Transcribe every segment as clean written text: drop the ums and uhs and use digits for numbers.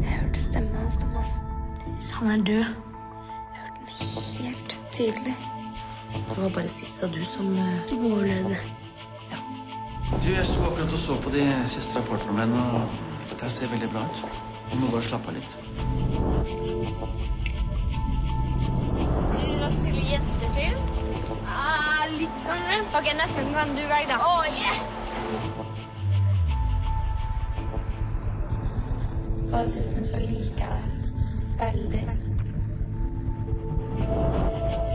Jeg hørte stemmen hans, Thomas. Han død. Jeg hørte den helt tydelig. Det var bare Sissa du som overlevde. Ja. Du, jeg sto akkurat og så på de siste rapportene med henne, og dette ser veldig bra ut. Du må bare slappe av litt. Du drar til jentefilm? Litt kanskje. Ok, neste gang kan du velge da. Yes! Og dessuten så liker jeg det veldig.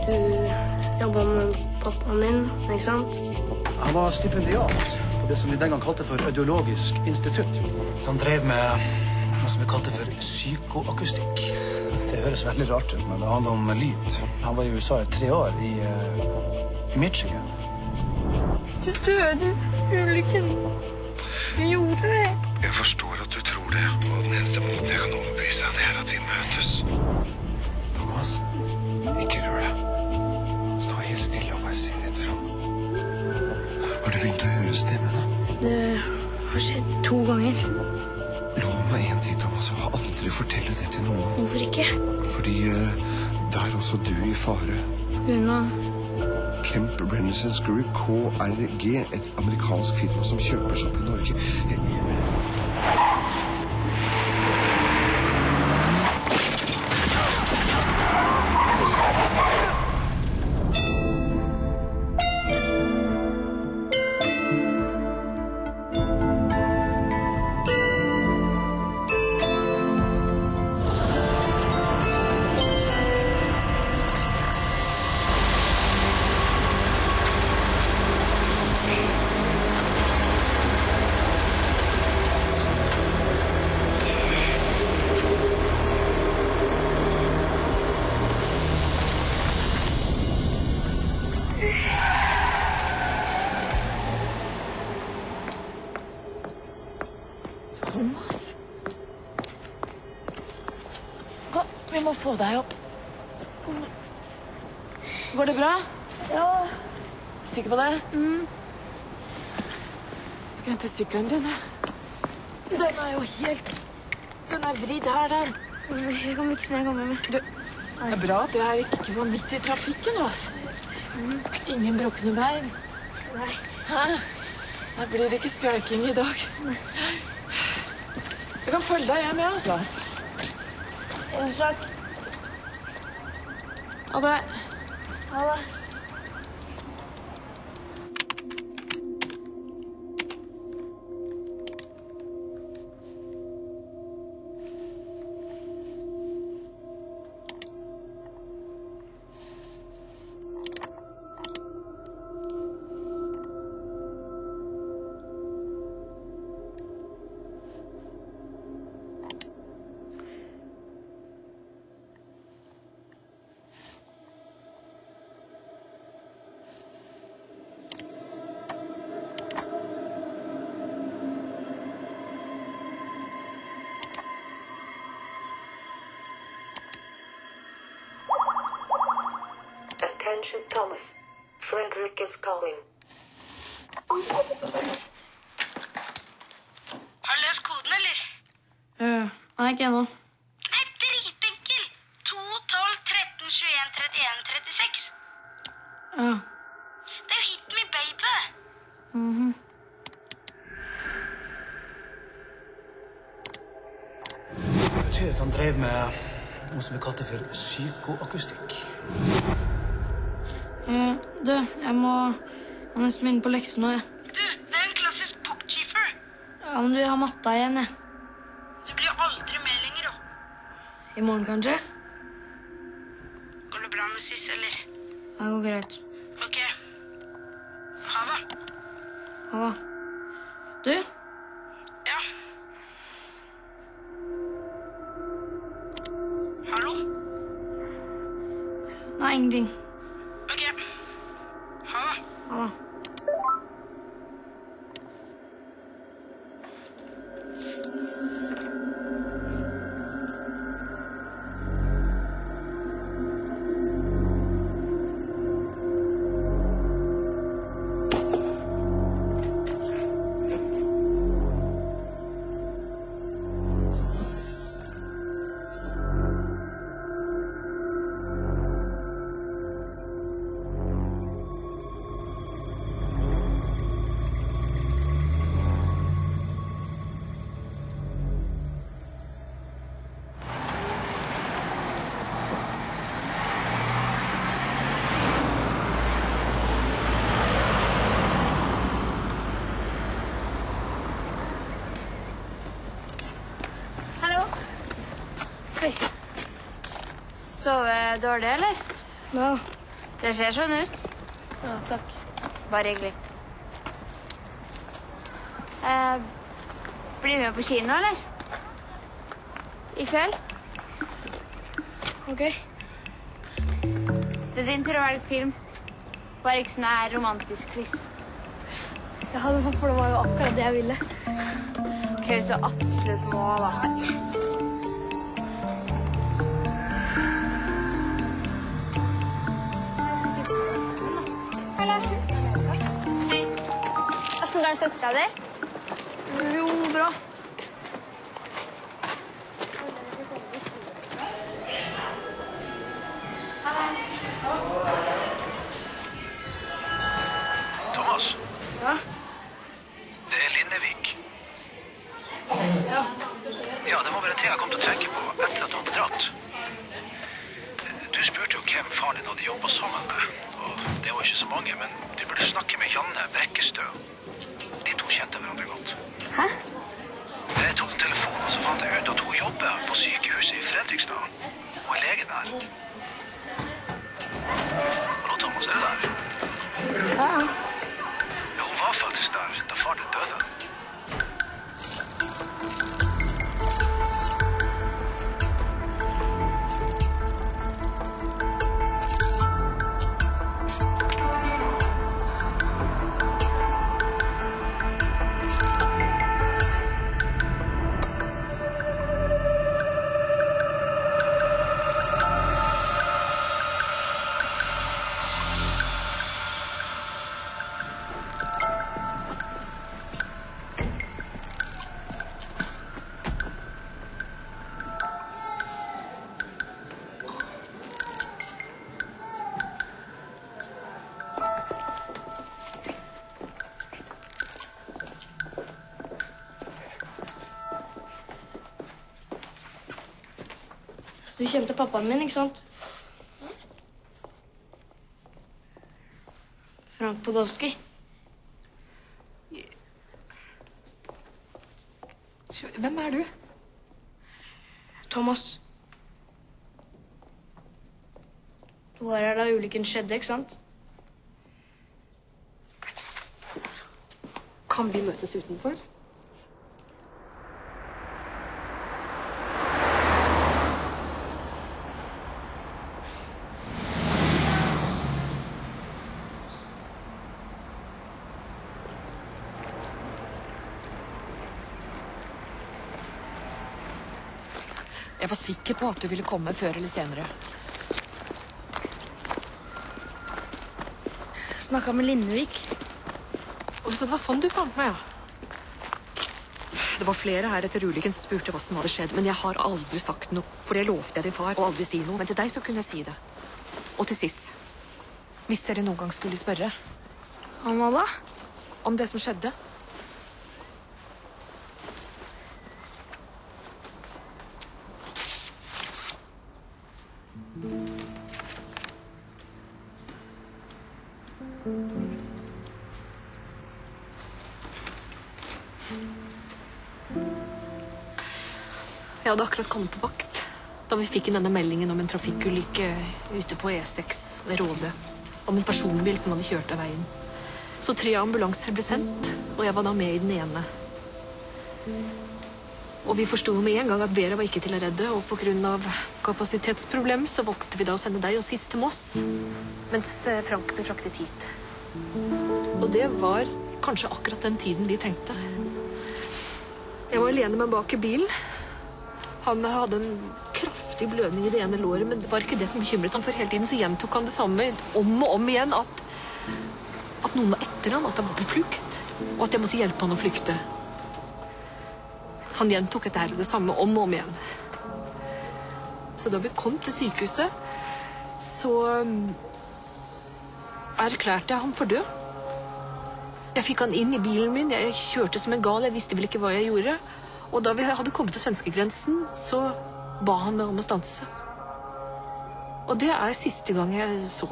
Du jobber med pappaen min, ikke sant? Han var stipendiat på det som vi den gang kalte for Audiologisk institutt. Han drev med noe som vi kalte for psykoakustikk. Det høres veldig rart ut, men det handler om lyd. Han var i USA i 3 år i Michigan. Du døde, ulykken. Du gjorde det. Jeg forstår at du tror det, og den eneste måten jeg kan overbevise deg, det er at vi møtes. Thomas, Ikke rør deg. Stå helt stille og bare se rett fram. Har du begynt å høre stemmene? Det har skjedd 2 ganger. Lov meg en ting, Thomas, og aldri fortelle det til noen. Hvorfor ikke? Fordi da er også du i fare. Gunna, Kemp Renaissance Group, KRG, et amerikansk firma som kjøpes opp i Norge. Thomas? Gå, vi må få deg opp. Går det bra? Ja. Sikker på det? Skal jeg hente sykkelen din? Den er jo helt... Den er vridd her, den. jeg kan mikse når jeg kommer med. Det er bra at det er ikke var midt i trafikken, altså. Ingen brukne bein. Nei. Hæ? Da blir det ikke spjelking i dag. Jeg kan følge deg hjem, ja, altså. En sak. Ha det. Ha det. Attention, Thomas. Frederick is calling. Har du løst koden, eller? Nei, ikke ennå. Nei, dritenkel! 2, 12, 13, 21, 31, 36. Ja. Det er jo hit me, baby! Det betyr at han drev med noe som vi kalte for psykoakustikk. Du, jeg må nesten begynne på lekser nå, jeg. Du, det er en klassisk bookkeeper. Ja, men du, jeg har matta igjen, jeg. Du blir jo aldri med lenger, da. I morgen, kanskje? Går det bra med Sis, eller? Det går greit. Ok. Ha det. Ha det. Du? Ja. Hallo? Nei, ingenting. Ok. Ha det. Ha det. Hei. Sove dårlig, eller? Ja. Det ser sånn ut. Ja, takk. Bare hyggelig. Blir vi med på kino, eller? I kveld? Ok. Det er din tur å velge film. Bare ikke sånn her romantisk quiz. Ja, for det var jo akkurat det jeg ville. Ok, hvis du absolutt må, da. Yes! Hei. Hvordan går det søstera di? Jo, bra. Thomas, Ja? det er Linnevik. Ja. Ja, det var bare en ting jeg kom til å tenke på etter at du hadde dratt. Du spurte jo hvem faren din hadde jobbet sammen med, og det var ikke så mange, men du burde snakke med Janne Brekkestø. De to kjente hverandre godt. Hæ? Jeg tok en telefon, og så fant jeg ut at hun jobber på sykehuset i Fredrikstad. Hun er lege der. Hallo, Thomas, er du der? Ja. Ja, hun var faktisk der da far din døde. Du kjente pappaen min, ikke sant? Frank Podolsky. Hvem er du? Thomas. Du var her da ulykken skjedde, ikke sant? Kan vi møtes utenfor? Jeg var sikker på at du ville komme før eller senere. Jeg snakket med Linnevik. Så det var sånn du fant meg, ja. Det var flere her etter ulykken som spurte hva som hadde skjedd, men jeg har aldri sagt noe, for jeg lovte din far å aldri si noe, men til deg så kunne jeg si det. Og til sist, hvis dere noen gang skulle spørre. Om hva da? Om det som skjedde. Jeg hadde akkurat kommet på vakt da vi fikk inn denne meldingen om en trafikkulykke ute på E6 ved Råde. Om en personbil som hadde kjørt av veien. Så 3 ambulanser ble sendt, og jeg var da med i den ene. Og vi forstod med en gang at Vera var ikke til å redde, og på grunn av kapasitetsproblem så valgte vi da å sende deg og Sis til Moss, mens Frank ble fraktet hit. Og det var kanskje akkurat den tiden vi trengte. Jeg var alene med bak i bilen. Han hadde en kraftig blødning i det ene låret, men det var ikke det som bekymret ham, for hele tiden så gjentok han det samme om og om igjen, at noen var etter han, at han var på flukt, og at jeg måtte hjelpe han å flykte. Han gjentok det samme om og om igjen. Så da vi kom til sykehuset, så erklærte jeg ham for død. Jeg fikk han inn i bilen min, jeg kjørte som en gal, jeg visste vel ikke hva jeg gjorde. Og da vi hadde kommet til svenskegrensen, så ba han meg om å stanse. Og det er siste gang jeg så.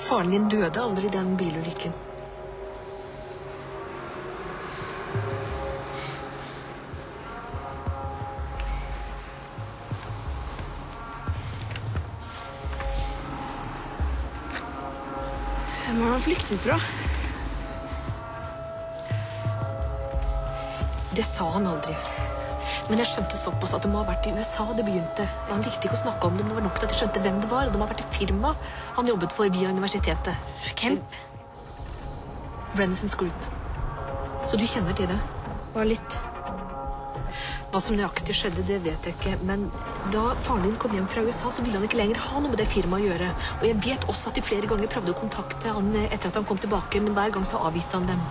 Faren min døde aldri i den bilulykken. Hvem har han flyktet fra? Det sa han aldri. Men jeg skjønte såpass at det må ha vært i USA det begynte. Han likte ikke å snakke om det, men det var nok til at jeg skjønte hvem det var. Og det må ha vært et firma han jobbet for via universitetet. Kemp? Renaissance Group. Så du kjenner til det? Bare litt. Hva som nøyaktig skjedde, det vet jeg ikke. Men da faren din kom hjem fra USA, så ville han ikke lenger ha noe med det firmaet å gjøre. Og jeg vet også at de flere ganger prøvde å kontakte han etter at han kom tilbake, men hver gang så avviste han dem.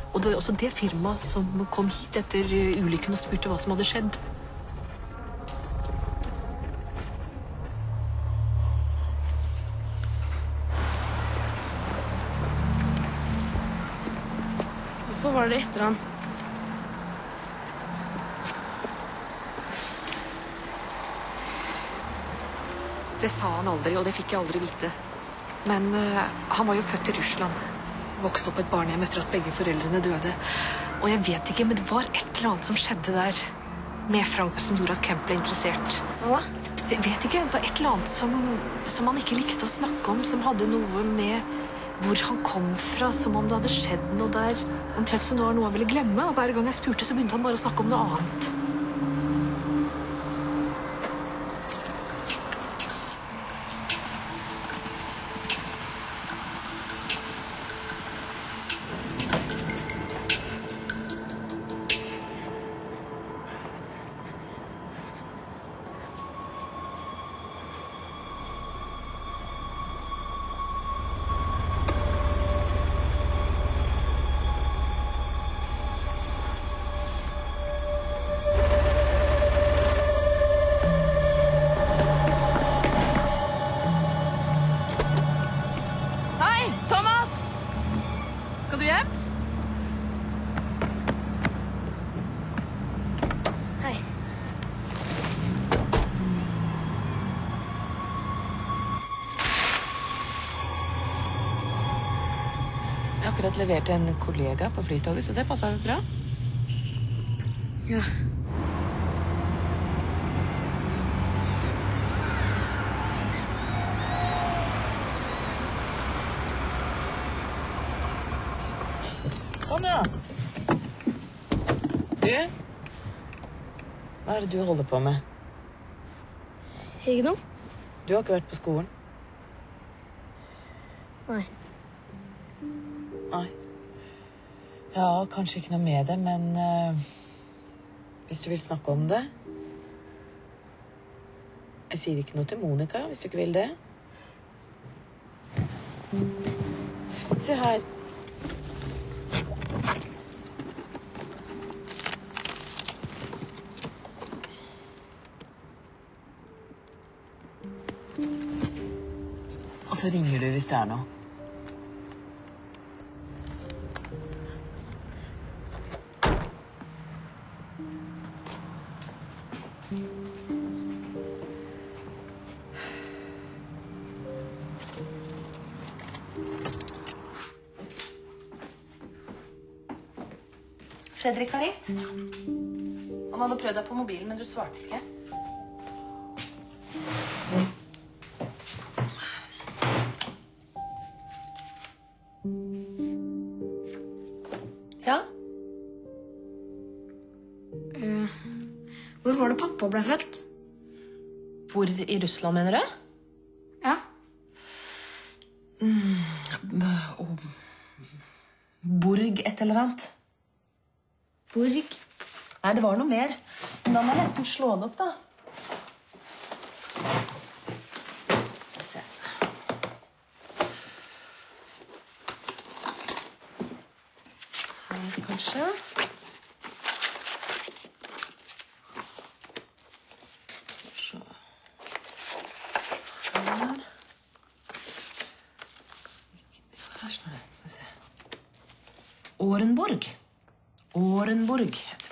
Og det var også det firmaet som kom hit etter ulykken og spurte hva som hadde skjedd. Hvorfor var dere etter han? Det sa han aldri, og det fikk jeg aldri vite. Men han var jo født i Russland. Vokste opp på et barnehjem etter at begge foreldrene døde. Og jeg vet ikke, men det var et eller annet som skjedde der med Frank som gjorde at Kemp ble interessert. Hva? Jeg vet ikke, det var et eller annet som han ikke likte å snakke om, som hadde noe med hvor han kom fra, som om det hadde skjedd noe der. Omtrent som det var noe han ville glemme, og hver gang jeg spurte, så begynte han bare å snakke om noe annet. Akkurat leverte en kollega på flytoget, så det passet jo bra. Ja. Sånn, ja. Du? Hva er det du holder på med? Ikke noe? Du har ikke vært på skolen? Nei. Nei. Ja, kanskje ikke noe med det, men hvis du vil snakke om det. Jeg sier ikke noe til Monica, hvis du ikke vil det. Se her. Og så ringer du hvis det er noe. Fredrik har ringt. Han hadde prøvd deg på mobilen, men du svarte ikke. Ja? Hvor var det pappa ble født? Hvor i Russland, mener du? Ja. Borg et eller annet. Borg? Nei, det var noe mer. Men da må jeg nesten slå det opp, da. Skal vi se. Her, kanskje. Så. Her. Her står det. Skal vi se. Orenborg. Orenborg heter det.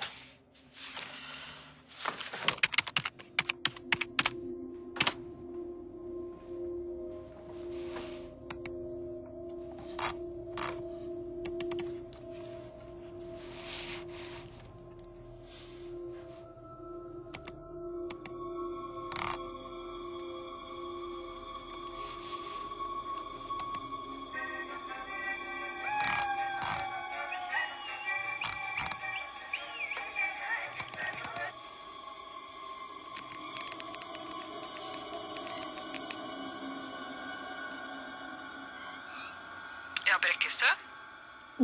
Brekkestø?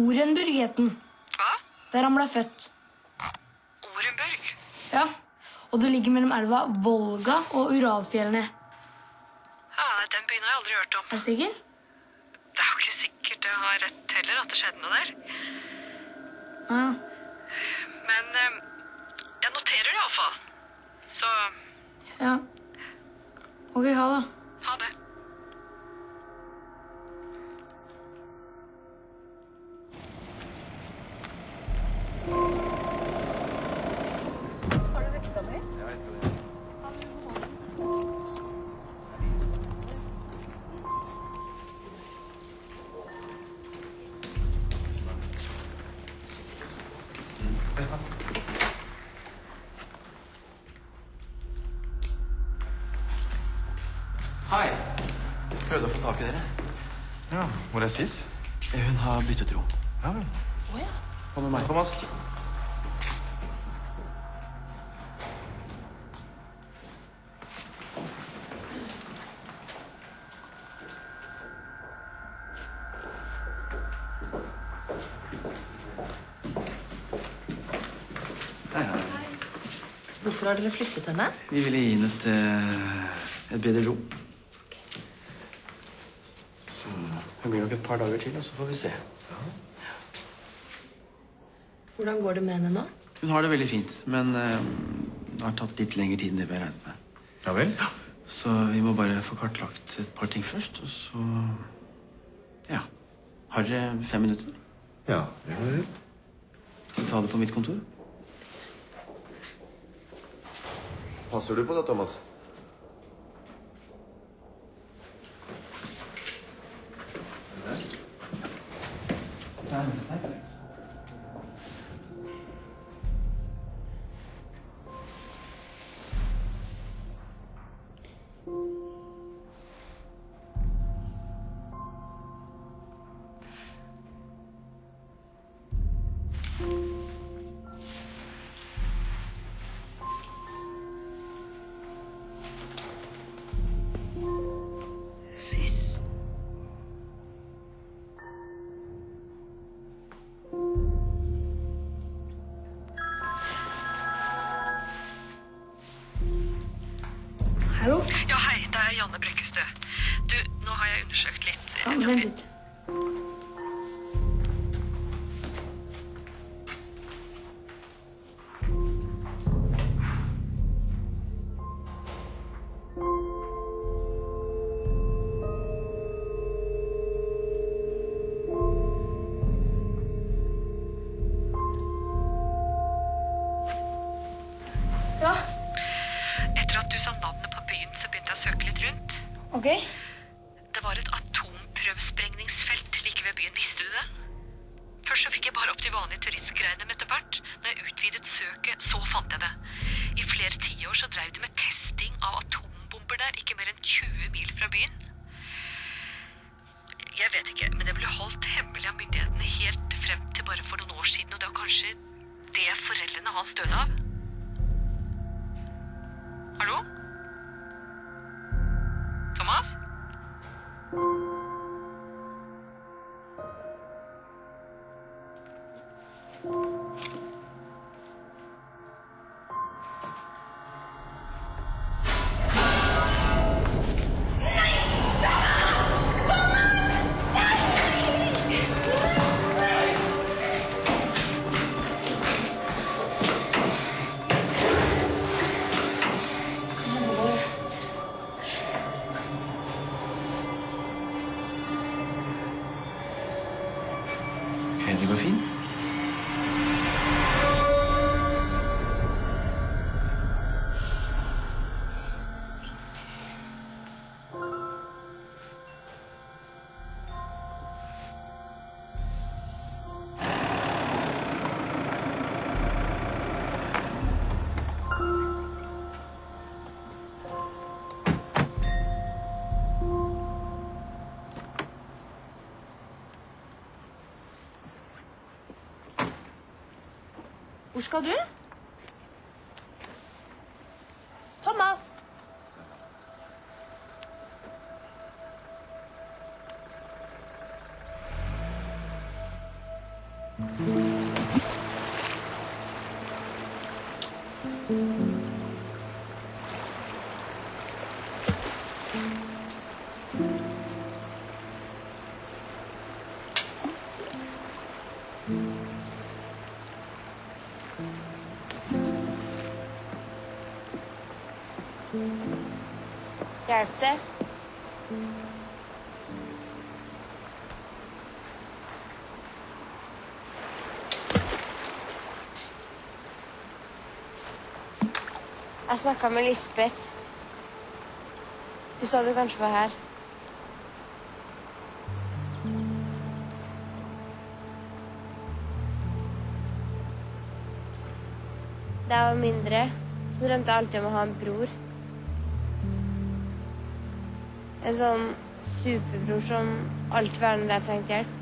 Orenburg het den. Hva? Der han ble født. Orenburg? Ja, og det ligger mellom elva Volga og Uralfjellene. Ja, den byen har jeg aldri hørt om. Er du sikker? Det er jo ikke sikkert jeg har rett heller at det skjedde noe der. Ja. Men jeg noterer det i alle fall. Så Ja. Ok, ha det. ha det. Hei. Prøvde å få tak i dere. Ja, hvor er Sis? Hun har byttet ro. Ja vel. Hva med meg? Thomas. Hvorfor har dere flyttet henne? Vi ville gi henne et bedre rom. Så det blir nok et par dager til, og så får vi se. Hvordan går det med henne nå? Hun har det veldig fint, men det har tatt litt lengre tid enn det vi har regnet med. Ja vel? Så vi må bare få kartlagt et par ting først, og så... Ja. Har dere 5 minutter? Ja, det var det. Skal vi ta det på mitt kontor? Passer du på det, Thomas? Sis. Hallo? Ja, hei, det er Janne Brekkestø. Du, nå har jeg undersøkt litt. Ja, vent litt. Ja, Etter at du sa navnet på byen, så begynte jeg å søke litt rundt. ok. Det var et atomprøvesprengningsfelt like ved byen. Visste du det? Først så fikk jeg bare opp de vanlige turistgreiene, men etter hvert, når jeg utvidet søket, så fant jeg det. I flere tiår så drev de med testing av atombomber der, ikke mer enn 20 mil fra byen. Jeg vet ikke, men det ble holdt hemmelig av myndighetene helt frem til bare for noen år siden, og det var kanskje det foreldrene hans døde av. Hallo? Thomas? Ok, det går fint. Hvor skal du? Thomas! Hjelp det. Jeg snakket med Lisbeth. Hun sa du kanskje var her. Da jeg var mindre, så drømte jeg alltid om å ha en bror. En sånn superbror som alltid var når jeg trengte hjelp.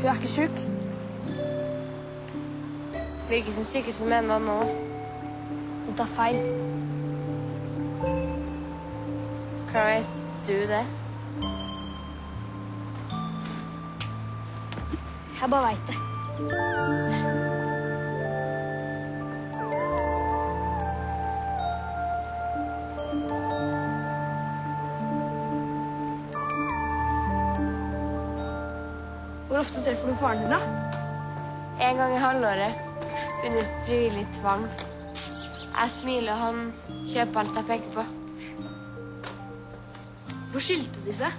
Hun er ikke syk. Virker som syke som enda nå. Du tar feil. Hvordan vet du det? Jeg bare vet det. Hvor ofte treffer du faren din, da? En gang i halvåret, under frivillig tvang. Jeg smiler, og han kjøper alt jeg peker på. Hvor skilte de seg?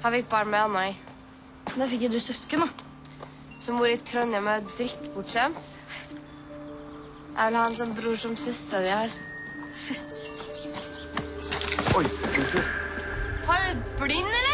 Han fikk barn med Anna i. Da fikk du søsken, da. Som bor i Trondheim og er drittbortskjemt. Jeg vil ha en sånn bror som søstera di har. Oi, unnskyld. Faen, er du blind, eller?